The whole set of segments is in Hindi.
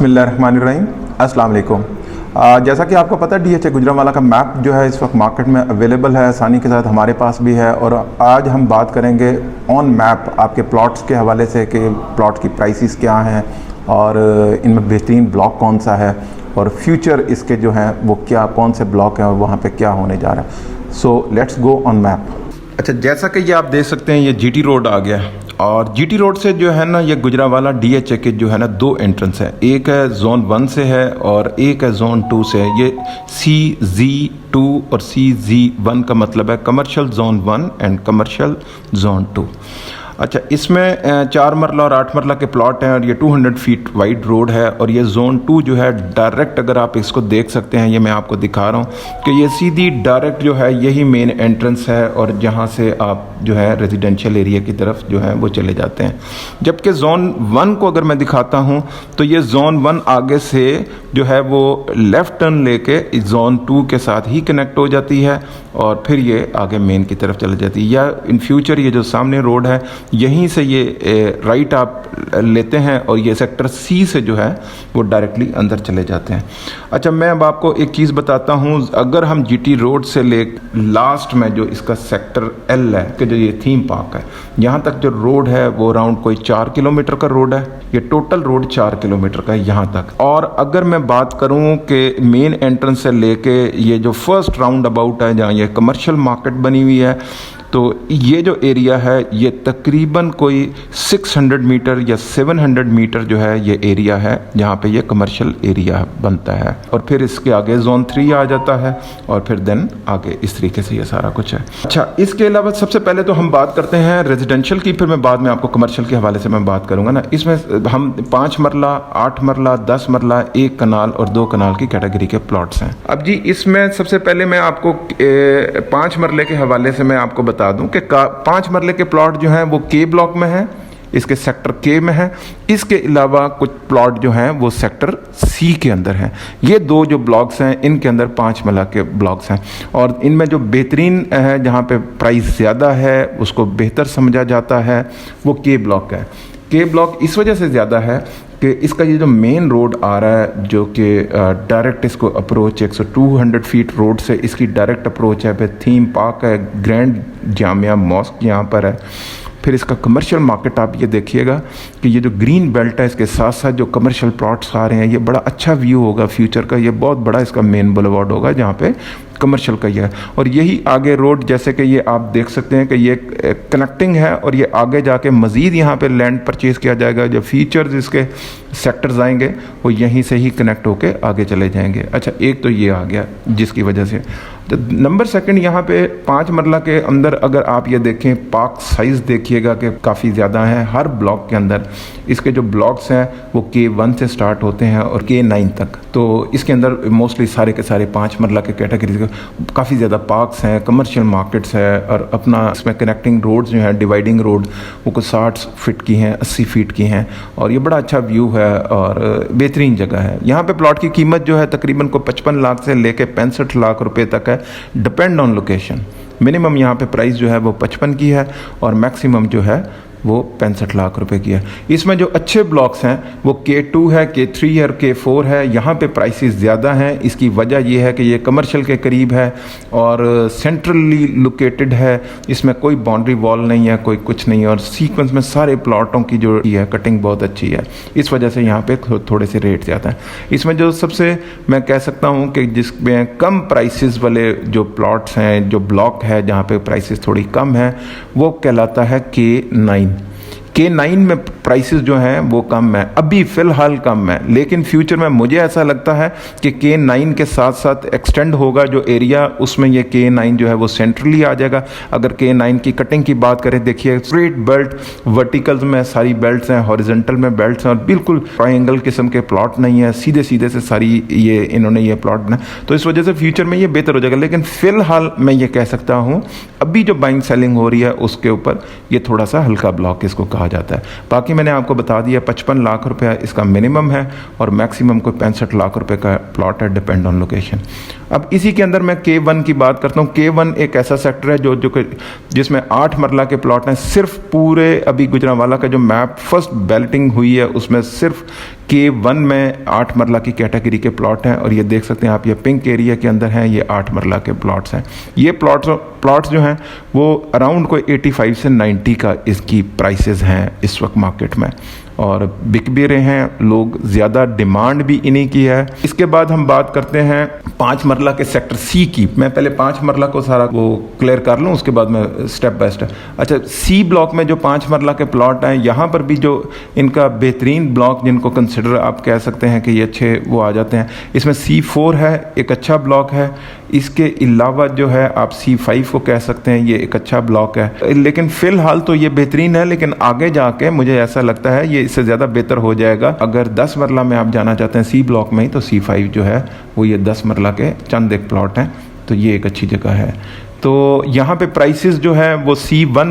बिस्मिल्लाहिर्रहमानिर्रहीम। अस्सलाम वालेकुम। जैसा कि आपको पता है DHA गुजरांवाला का मैप जो है इस वक्त मार्केट में अवेलेबल है, आसानी के साथ हमारे पास भी है। और आज हम बात करेंगे ऑन मैप आपके प्लॉट्स के हवाले से कि प्लॉट की प्राइसेस क्या हैं और इनमें बेहतरीन ब्लॉक कौन सा है और फ्यूचर इसके जो हैं वो क्या, कौन से ब्लॉक हैं और वहाँ पे क्या होने जा रहा है। So let's go on map. अच्छा, जैसा कि ये आप देख सकते हैं, ये GT रोड आ गया और GT रोड से जो है ना ये गुजरांवाला DHA के जो है ना दो एंट्रेंस है, एक है जोन 1 से है और एक है जोन 2 से है। ये CZ2 और CZ1 का मतलब है commercial zone 1 and commercial zone 2। अच्छा, इसमें 4 मरला और 8 मरला के प्लॉट हैं और ये 200 फीट वाइड रोड है। और ये जोन 2 जो है डायरेक्ट, अगर आप इसको देख सकते हैं, ये मैं आपको दिखा रहा हूँ कि ये सीधी डायरेक्ट जो है यही मेन एंट्रेंस है और जहाँ से आप जो है रेजिडेंशियल एरिया की तरफ जो है वो चले जाते हैं। जबकि जोन 1 को अगर मैं दिखाता हूँ तो ये जोन 1 आगे से जो है वो लेफ़्ट टर्न लेके जोन 2 के साथ ही कनेक्ट हो जाती है और फिर ये आगे मेन की तरफ चली जाती है। या इन फ्यूचर ये जो सामने रोड है यहीं से ये राइट आप लेते हैं और ये सेक्टर C से जो है वो डायरेक्टली अंदर चले जाते हैं। अच्छा, मैं अब आपको एक चीज़ बताता हूँ। अगर हम GT रोड से ले लास्ट में जो इसका सेक्टर L है कि जो ये थीम पार्क है, यहाँ तक जो रोड है वो अराउंड कोई 4 किलोमीटर का रोड है। ये टोटल रोड 4 किलोमीटर का है यहाँ तक। और अगर मैं बात करूँ कि मेन एंट्रेंस से लेके ये जो फर्स्ट राउंड अबाउट है जहाँ ये कमर्शियल मार्केट बनी हुई है, तो ये जो एरिया है ये तकरीबन कोई 600 मीटर या 700 मीटर जो है ये एरिया है जहाँ पे ये कमर्शियल एरिया बनता है। और फिर इसके आगे जोन 3 आ जाता है और फिर देन आगे इस तरीके से ये सारा कुछ है। अच्छा, इसके अलावा सबसे पहले तो हम बात करते हैं रेजिडेंशियल की, फिर मैं बाद में आपको कमर्शियल के हवाले से मैं बात करूँगा ना। इसमें हम 5 मरला, 8 मरला, 10 मरला, 1 कनाल और 2 कनाल की कैटेगरी के प्लॉट्स हैं। अब जी इसमें सबसे पहले मैं आपको 5 मरले के हवाले से मैं आपको बता दूं कि 5 मरले के प्लॉट जो हैं वो K ब्लॉक में है, इसके सेक्टर K में है। इसके अलावा कुछ प्लॉट जो हैं वो सेक्टर C के अंदर हैं। ये दो जो ब्लॉक्स हैं इनके अंदर 5 मरला के ब्लॉक्स हैं और इनमें जो बेहतरीन है, जहाँ पे प्राइस ज़्यादा है, उसको बेहतर समझा जाता है, वो K ब्लॉक है। K ब्लॉक इस वजह से ज़्यादा है कि इसका ये जो मेन रोड आ रहा है जो कि डायरेक्ट इसको अप्रोच 200 फीट रोड से इसकी डायरेक्ट अप्रोच है। फिर थीम पार्क है, ग्रैंड जामिया मॉस्क यहाँ पर है। फिर इसका कमर्शियल मार्केट आप ये देखिएगा कि ये जो ग्रीन बेल्ट है इसके साथ साथ जो कमर्शियल प्लॉट्स आ रहे हैं, ये बड़ा अच्छा व्यू होगा फ्यूचर का। ये बहुत बड़ा इसका मेन बुलेवार्ड होगा जहाँ पे कमर्शियल का ये है। और यही आगे रोड, जैसे कि ये आप देख सकते हैं कि ये कनेक्टिंग है और ये आगे जाके मज़ीद यहाँ पे लैंड परचेज़ किया जाएगा। जो फीचर्स इसके सेक्टर्स आएंगे वो यहीं से ही कनेक्ट होके आगे चले जाएंगे। अच्छा, एक तो ये आ गया जिसकी वजह से। तो नंबर सेकंड, यहाँ पे 5 मरला के अंदर अगर आप ये देखें पार्क साइज़ देखिएगा कि काफ़ी ज़्यादा है। हर ब्लॉक के अंदर इसके जो ब्लॉक्स हैं वो K1 से स्टार्ट होते हैं और K9 तक। तो इसके अंदर मोस्टली सारे के सारे 5 मरला के कैटेगरी काफ़ी ज़्यादा पार्क्स हैं, कमर्शियल मार्केट्स है और अपना इसमें कनेक्टिंग रोड्स जो हैं, डिवाइडिंग रोड, वो कुछ 60 फीट की हैं, 80 फीट की हैं और ये बड़ा अच्छा व्यू है और बेहतरीन जगह है। यहाँ पे प्लॉट की कीमत जो है तकरीबन को 55 लाख से लेके 65 लाख रुपए तक है, डिपेंड ऑन लोकेशन। मिनिमम यहाँ पे प्राइस जो है वो 55 की है और मैक्सिमम जो है वो 65 लाख रुपए की है। इसमें जो अच्छे ब्लॉक्स हैं वो K2 है, K3 और K4 है। यहाँ पे प्राइसेस ज़्यादा हैं। इसकी वजह ये है कि ये कमर्शियल के करीब है और सेंट्रली लोकेटेड है। इसमें कोई बाउंड्री वॉल नहीं है, कोई कुछ नहीं है और सीक्वेंस में सारे प्लॉटों की जो है कटिंग बहुत अच्छी है। इस वजह से यहाँ पे थोड़े से रेट ज़्यादा हैं। इसमें जो सबसे मैं कह सकता हूँ कि जिसमें कम प्राइसेस वाले जो प्लॉट्स हैं, जो ब्लॉक है जहाँ पे प्राइसेस थोड़ी कम है, वो कहलाता है K9। K9 में प्राइसेस जो हैं वो कम है, अभी फ़िलहाल कम है, लेकिन फ्यूचर में मुझे ऐसा लगता है कि K9 के साथ साथ एक्सटेंड होगा जो एरिया, उसमें ये K9 जो है वो सेंट्रली आ जाएगा। अगर K9 की कटिंग की बात करें, देखिए स्ट्रेट बेल्ट, वर्टिकल्स में सारी बेल्ट्स हैं, हॉरिजॉन्टल में बेल्ट्स हैं और बिल्कुल ट्रायंगल किस्म के प्लॉट नहीं है, सीधे सीधे से सारी ये इन्होंने ये प्लॉट बनाए। तो इस वजह से फ्यूचर में ये बेहतर हो जाएगा। लेकिन फ़िलहाल मैं ये कह सकता हूँ अभी जो बाइंग सेलिंग हो रही है उसके ऊपर ये थोड़ा सा हल्का ब्लॉक इसको कहा जाता है। बाकी मैंने आपको बता दिया 55 लाख रुपया इसका मिनिमम है और मैक्सिमम कोई 65 लाख रुपए का प्लॉट है, डिपेंड ऑन लोकेशन। अब इसी के अंदर मैं K1 की बात करता हूँ। K1 एक ऐसा सेक्टर है जो जिसमें 8 मरला के प्लॉट हैं। सिर्फ पूरे अभी गुजरांवाला का जो मैप फर्स्ट बैलेटिंग हुई है उसमें सिर्फ K1 में 8 मरला की कैटेगरी के प्लॉट हैं, और ये देख सकते हैं आप, ये पिंक एरिया के अंदर हैं, ये 8 मरला के प्लॉट्स हैं। ये प्लॉट्स जो हैं वो अराउंड कोई 85 से 90 का इसकी प्राइसेस हैं इस वक्त मार्केट में, और बिक भी रहे हैं, लोग ज़्यादा डिमांड भी इन्हीं की है। इसके बाद हम बात करते हैं 5 मरला के सेक्टर सी की। मैं पहले 5 मरला को सारा वो क्लियर कर लूँ, उसके बाद मैं स्टेप बाय स्टेप। अच्छा, सी ब्लॉक में जो 5 मरला के प्लॉट हैं, यहाँ पर भी जो इनका बेहतरीन ब्लॉक जिनको कंसिडर आप कह सकते हैं कि ये अच्छे वो आ जाते हैं, इसमें C4 है, एक अच्छा ब्लॉक है। इसके अलावा जो है आप C5 को कह सकते हैं, ये एक अच्छा ब्लॉक है। लेकिन फ़िलहाल तो ये बेहतरीन है, लेकिन आगे जाके मुझे ऐसा लगता है ये इससे ज़्यादा बेहतर हो जाएगा। अगर 10 मरला में आप जाना चाहते हैं सी ब्लॉक में ही, तो C5 जो है वो ये 10 मरला के चंद एक प्लॉट हैं, तो ये एक अच्छी जगह है। तो यहाँ पे प्राइसेस जो है वो C1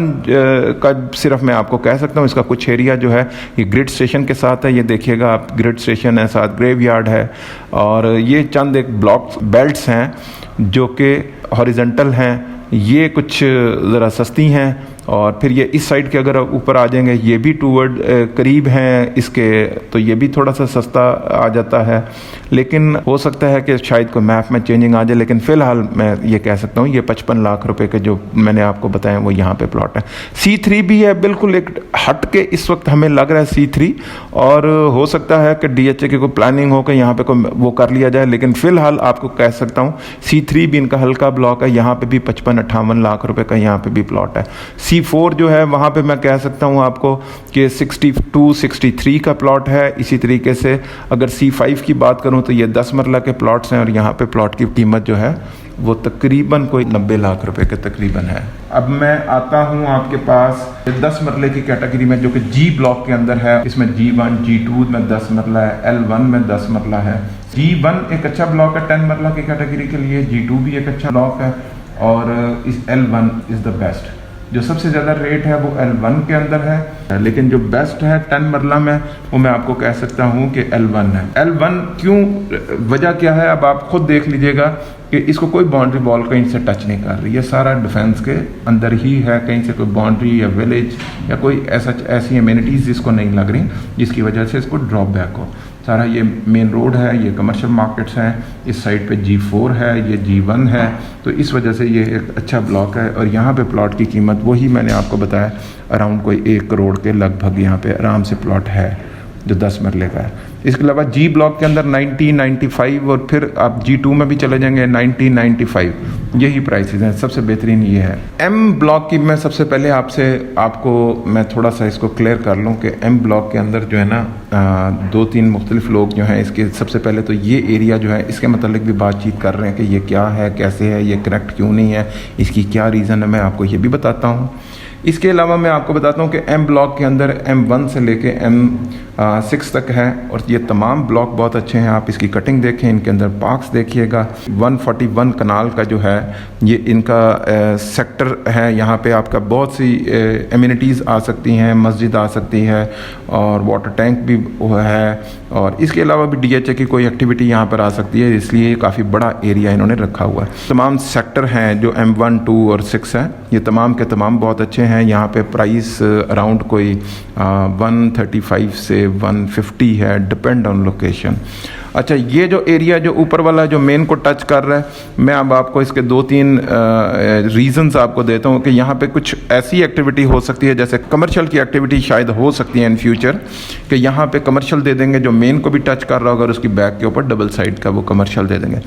का सिर्फ मैं आपको कह सकता हूँ, इसका कुछ एरिया जो है ये ग्रिड स्टेशन के साथ है। ये देखिएगा आप, ग्रिड स्टेशन है, साथ ग्रेवयार्ड है, और ये चंद एक ब्लॉक बेल्ट्स हैं जो कि हॉरिजॉन्टल हैं। ये कुछ ज़रा सस्ती हैं, और फिर ये इस साइड के अगर ऊपर आ जाएंगे, ये भी टूवर्ड करीब हैं इसके, तो ये भी थोड़ा सा सस्ता आ जाता है। लेकिन हो सकता है कि शायद कोई मैप में चेंजिंग आ जाए, लेकिन फ़िलहाल मैं ये कह सकता हूँ ये 55 लाख रुपए के जो मैंने आपको बताया वो यहाँ पे प्लॉट है। C3 भी है, बिल्कुल एक हट के इस वक्त हमें लग रहा है C3, और हो सकता है कि DHA की कोई प्लानिंग हो कि यहाँ पे कोई वो कर लिया जाए, लेकिन फ़िलहाल आपको कह सकता हूँ C3 भी इनका हल्का ब्लॉक है। यहाँ पर भी 55-58 लाख रुपये का यहाँ पर भी प्लॉट है। C4 जो है वहाँ पे मैं कह सकता हूँ आपको कि 62-63 का प्लॉट है। इसी तरीके से अगर C5 की बात करूँ तो ये 10 मरला के प्लॉट्स हैं, और यहाँ पे प्लॉट की कीमत जो है वो तकरीबन कोई 90 लाख रुपए के तकरीबन है। अब मैं आता हूँ आपके पास 10 मरले की कैटेगरी में, जो कि G ब्लॉक के अंदर है। इसमें G1, G2 में 10 मरला है, L1 में 10 मरला है। G1 एक अच्छा ब्लॉक है 10 मरला की कैटेगरी के लिए, G2 भी एक अच्छा ब्लॉक है, और इस L1 इज़ द बेस्ट। जो सबसे ज़्यादा रेट है वो L1 के अंदर है, लेकिन जो बेस्ट है 10 मरला में वो मैं आपको कह सकता हूँ कि L1 है। L1 क्यों, वजह क्या है, अब आप खुद देख लीजिएगा कि इसको कोई बाउंड्री वॉल कहीं से टच नहीं कर रही है, सारा डिफेंस के अंदर ही है, कहीं से कोई बाउंड्री या विलेज या कोई ऐसी एमिनिटीज़ जिसको नहीं लग रही, जिसकी वजह से इसको ड्रॉप बैक हो। सारा ये मेन रोड है, ये कमर्शियल मार्केट्स हैं, इस साइड पे G4 है, ये G1 है, तो इस वजह से ये एक अच्छा ब्लॉक है। और यहाँ पे प्लॉट की कीमत वही मैंने आपको बताया, अराउंड कोई 1 करोड़ के लगभग यहाँ पे आराम से प्लॉट है जो 10 मरले का है। इसके अलावा G ब्लॉक के अंदर 90-95, और फिर आप G2 में भी चले जाएंगे 90-95, यही प्राइसेस हैं। सबसे बेहतरीन ये है। M ब्लॉक की मैं सबसे पहले आपको मैं थोड़ा सा इसको क्लियर कर लूँ कि M ब्लॉक के अंदर जो है ना 2-3 मुख्तलिफ लोग जो हैं इसके, सबसे पहले तो ये एरिया जो है इसके मतलब भी बातचीत कर रहे हैं कि ये क्या है, कैसे है, ये करेक्ट क्यों नहीं है, इसकी क्या रीज़न है, मैं आपको ये भी बताता हूँ। इसके अलावा मैं आपको बताता हूँ कि M ब्लॉक के अंदर M1 से लेके M6 तक है, और ये तमाम ब्लॉक बहुत अच्छे हैं। आप इसकी कटिंग देखें, इनके अंदर पार्क्स देखिएगा। 141 कनाल का जो है ये इनका सेक्टर है। यहाँ पे आपका बहुत सी एमिनिटीज़ आ सकती हैं, मस्जिद आ सकती है, और वाटर टैंक भी है, और इसके अलावा भी DHA की कोई एक्टिविटी यहाँ पर आ सकती है, इसलिए ये काफ़ी बड़ा एरिया इन्होंने रखा हुआ है। तमाम सेक्टर हैं जो M1, 2 और 6 हैं, ये तमाम के तमाम बहुत अच्छे हैं। यहाँ पे प्राइस अराउंड कोई 135 से 150 है, डिपेंड ऑन लोकेशन। अच्छा, ये जो एरिया जो ऊपर वाला जो मेन को टच कर रहा है, मैं अब आपको इसके 2-3 रीजंस आपको देता हूँ कि यहाँ पे कुछ ऐसी एक्टिविटी हो सकती है, जैसे कमर्शियल की एक्टिविटी शायद हो सकती है इन फ्यूचर, कि यहाँ पे कमर्शियल दे देंगे जो मेन को भी टच कर रहा होगा, और उसकी बैक के ऊपर डबल साइड का वो कमर्शियल दे देंगे।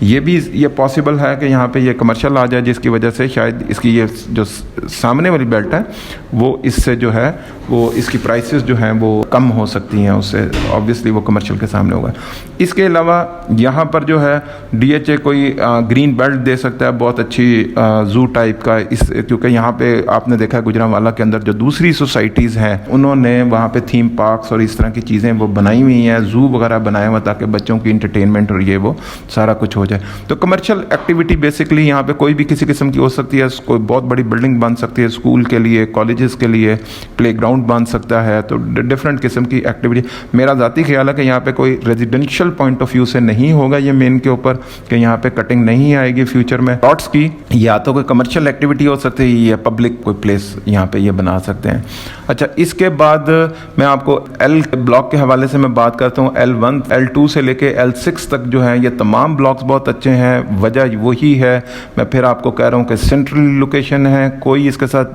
ये पॉसिबल है कि यहाँ पे ये कमर्शियल आ जाए, जिसकी वजह से शायद इसकी ये जो सामने वाली बेल्ट है वो इससे जो है वो इसकी प्राइसेस जो हैं वो कम हो सकती हैं उससे, ऑब्वियसली वो कमर्शियल के सामने होगा। इसके अलावा यहाँ पर जो है DHA कोई ग्रीन बेल्ट दे सकता है, बहुत अच्छी जू टाइप का, क्योंकि यहाँ पे आपने देखा है गुजरांवाला के अंदर जो दूसरी सोसाइटीज़ हैं उन्होंने वहाँ पे थीम पार्क्स और इस तरह की चीज़ें वो बनाई हुई हैं, जू वगैरह बनाया हुआ, ताकि बच्चों की इंटरटेनमेंट और ये वो सारा कुछ हो जाए। तो कमर्शियल एक्टिविटी बेसिकली यहाँ पे कोई भी किसी किस्म की हो सकती है। कोई बहुत बड़ी बिल्डिंग बन सकती है स्कूल के लिए, कॉलेजेस के लिए, प्ले ग्राउंड बन सकता है, तो डिफरेंट किस्म की एक्टिविटी। मेरा ज़ाती ख्याल है कि यहाँ पे कोई residential commercial point of view से नहीं होगा ये मेन के ऊपर कि यहाँ पे कटिंग नहीं आएगी फ्यूचर में प्लॉट्स की, या तो कोई कमर्शियल एक्टिविटी हो सकती है या पब्लिक कोई प्लेस यहाँ पे ये बना सकते हैं। अच्छा, इसके बाद मैं आपको एल ब्लॉक के हवाले से मैं बात करता हूँ। L1 L2 से लेके L6 तक जो है ये तमाम ब्लॉक्स बहुत अच्छे हैं। वजह वही है, मैं फिर आपको कह रहा हूँ कि सेंट्रल लोकेशन है, कोई इसके साथ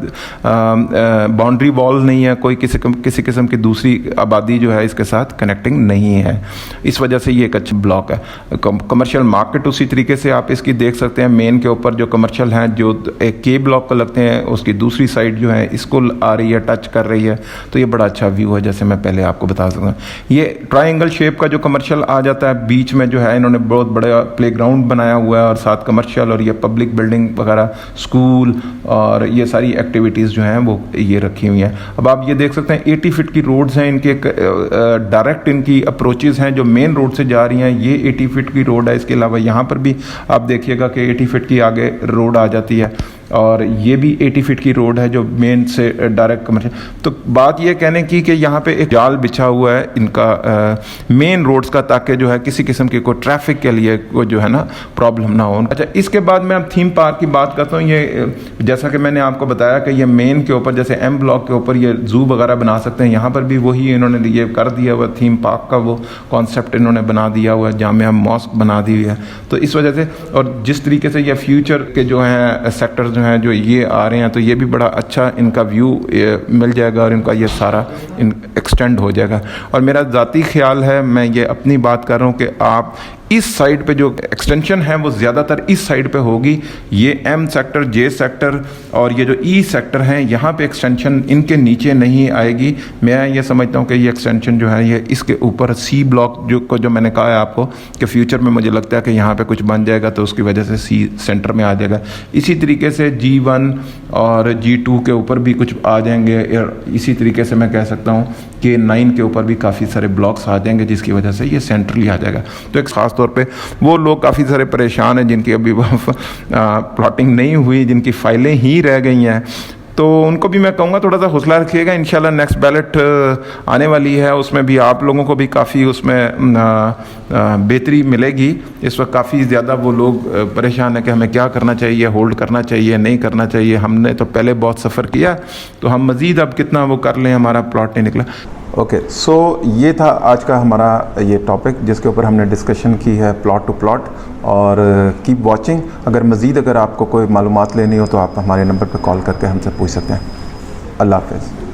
बाउंड्री वॉल नहीं है, कोई किसी किस्म की दूसरी आबादी जो है इसके साथ कनेक्टिंग नहीं है। इस वजह से ये एक अच्छा ब्लॉक है। कमर्शियल मार्केट उसी तरीके से आप इसकी देख सकते हैं। मेन के ऊपर जो कमर्शियल हैं जो एक के ब्लॉक को लगते हैं, उसकी दूसरी साइड जो है इसको आ रही है, टच कर रही है, तो ये बड़ा अच्छा व्यू है जैसे मैं पहले आपको बता सकता हूँ। ये ट्रायंगल शेप का जो कमर्शियल आ जाता है, बीच में जो है इन्होंने बहुत बड़ा प्लेग्राउंड बनाया हुआ है और साथ कमर्शियल और ये पब्लिक बिल्डिंग वगैरह, स्कूल और ये सारी एक्टिविटीज़ जो हैं वो ये रखी हुई हैं। अब आप ये देख सकते हैं 80 फीट की रोड्स हैं इनके, डायरेक्ट इनकी अप्रोचेज़ हैं जो मेन रोड से जा रही हैं। ये 80 फीट की रोड है। इसके अलावा यहाँ पर भी आप देखिएगा कि 80 फीट की आगे रोड आ जाती है और ये भी 80 फीट की रोड है जो मेन से डायरेक्ट कमर्शियल। तो बात ये कहने की कि यहाँ पे एक जाल बिछा हुआ है इनका मेन रोड्स का, ताकि जो है किसी किस्म की कोई ट्रैफिक के लिए कोई जो है ना प्रॉब्लम ना हो। अच्छा, इसके बाद मैं अब थीम पार्क की बात करता हूँ। ये जैसा कि मैंने आपको बताया कि ये मेन के ऊपर जैसे M ब्लॉक के ऊपर ये जू वगैरह बना सकते हैं, यहाँ पर भी वही इन्होंने ये कर दिया हुआ थीम पार्क का वो कॉन्सेप्ट इन्होंने बना दिया हुआ है, जामिया मॉस्क बना दी हुई है। तो इस वजह से और जिस तरीके से ये फ्यूचर के जो हैं सेक्टर जो हैं जो ये आ रहे हैं, तो ये भी बड़ा अच्छा इनका व्यू मिल जाएगा और इनका ये सारा एक्सटेंड हो जाएगा। और मेरा ज़ाती ख्याल है, मैं ये अपनी बात कर रहा हूँ कि आप इस साइड पे जो एक्सटेंशन है वो ज़्यादातर इस साइड पे होगी। ये M सेक्टर, J सेक्टर और ये जो E सेक्टर हैं, यहाँ पे एक्सटेंशन इनके नीचे नहीं आएगी। मैं ये समझता हूँ कि ये एक्सटेंशन जो है ये इसके ऊपर C ब्लॉक जो मैंने कहा है आपको कि फ्यूचर में मुझे लगता है कि यहाँ पे कुछ बन जाएगा, तो उसकी वजह से C सेंटर में आ जाएगा। इसी तरीके से G1 और G2 के ऊपर भी कुछ आ जाएंगे। इसी तरीके से मैं कह सकता हूँ कि 9 के ऊपर भी काफ़ी सारे ब्लॉक्स आ जाएंगे, जिसकी वजह से ये सेंट्रली आ जाएगा। तो एक ख़ास तौर पे वो लोग काफ़ी सारे परेशान हैं जिनकी अभी प्लॉटिंग नहीं हुई, जिनकी फाइलें ही रह गई हैं, तो उनको भी मैं कहूँगा थोड़ा सा हौसला रखिएगा। इंशाल्लाह नेक्स्ट बैलेट आने वाली है, उसमें भी आप लोगों को भी काफ़ी उसमें बेहतरी मिलेगी। इस वक्त काफ़ी ज़्यादा वो लोग परेशान है कि हमें क्या करना चाहिए, होल्ड करना चाहिए, नहीं करना चाहिए। हमने तो पहले बहुत सफ़र किया, तो हम मज़ीद अब कितना वो कर लें, हमारा प्लॉट नहीं निकला। ओके, सो ये था आज का हमारा ये टॉपिक जिसके ऊपर हमने डिस्कशन की है प्लॉट टू प्लॉट। और कीप वॉचिंग। अगर आपको कोई मालूमात लेनी हो तो आप हमारे नंबर पर कॉल करके हमसे पूछ सकते हैं। अल्लाह हाफ़िज़।